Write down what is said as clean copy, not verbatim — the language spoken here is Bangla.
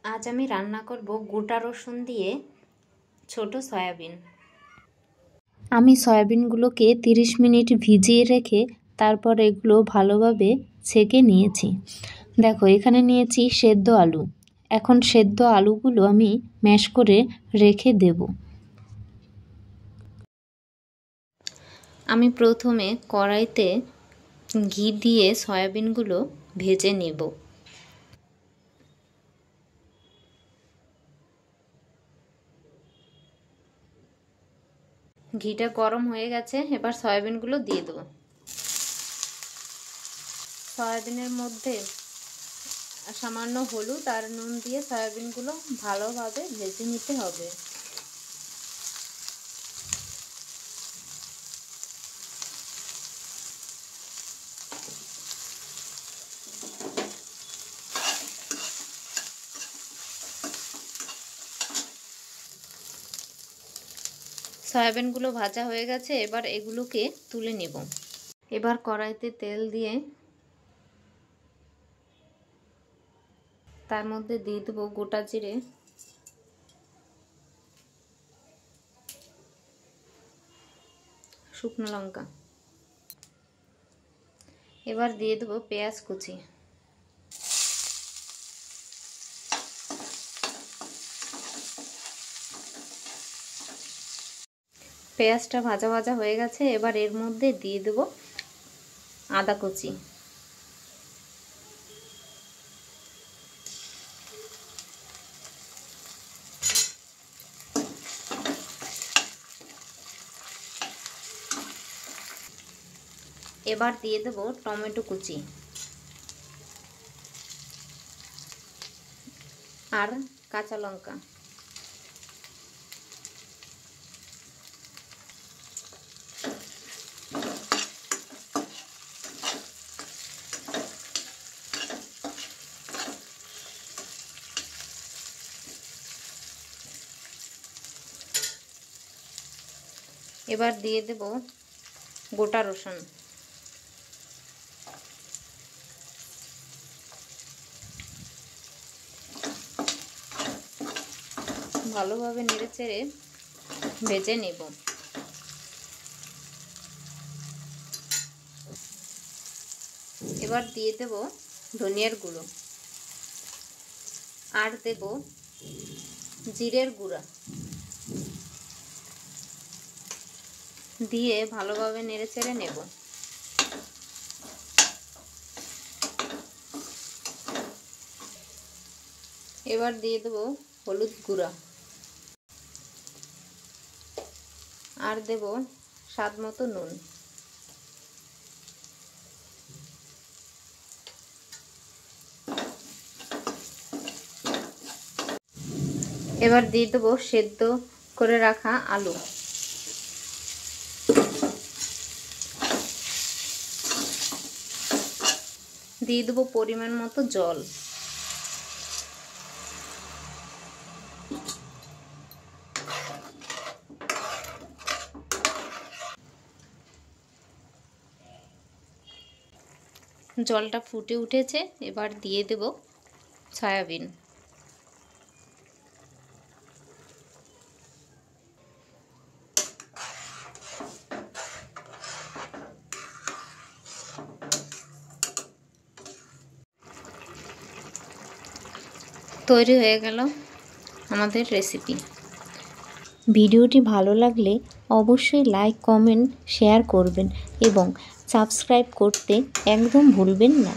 আজ আমি রান্না করব গোটা রসুন দিয়ে ছোট সয়াবিন। আমি সয়াবিনগুলোকে 30 মিনিট ভিজিয়ে রেখে তারপর এগুলো ভালোভাবে ছেঁকে নিয়েছি। দেখো এখানে নিয়েছি সেদ্ধ আলু। এখন সেদ্ধ আলুগুলো আমি ম্যাশ করে রেখে দেব। আমি প্রথমে কড়াইতে ঘি দিয়ে সয়াবিনগুলো ভেজে নেব। ঘিটা গরম হয়ে গেছে, এবার সয়াবিনগুলো দিয়ে দেব। সয়াবিনের মধ্যে সামান্য হলুদ আর নুন দিয়ে সয়াবিনগুলো ভালোভাবে ভেজে নিতে হবে। সয়াবিনগুলো ভাজা হয়ে গেছে, এবার এগুলোকে তুলে নেব। এবার কড়াইতে তেল দিয়ে তার মধ্যে দিয়ে দেবো গোটা জিরে, শুকনো লঙ্কা। এবার দিয়ে দেবো পেঁয়াজ কুচি। পেঁয়াজটা ভাজা ভাজা হয়ে গেছে, এবার এর মধ্যে দিয়ে দেব আদা কুচি। এবার দিয়ে দেব টমেটো কুচি আর কাঁচা লঙ্কা। এবার দিয়ে দেব গোটা রসুন। ভালোভাবে নেড়েচেড়ে ভেজে নেব। এবার দিয়ে দেব ধনিয়ার গুঁড়ো আর দেব জিরের গুঁড়া দিয়ে ভালোভাবে নেড়েচেড়ে নেব। এবার দিয়ে দেব হলুদ গুঁড়া আর দেব স্বাদ মতো নুন। এবার দিয়ে দেব সেদ্ধ করে রাখা আলু। দিয়ে দেব পরিমাণ মতো জল। জলটা ফুটে উঠেছে, এবার দিয়ে দেব সয়াবিন। তৈরি হয়ে গেল আমাদের রেসিপি। ভিডিওটি ভালো লাগলে অবশ্যই লাইক, কমেন্ট, শেয়ার করবেন এবং সাবস্ক্রাইব করতে একদম ভুলবেন না।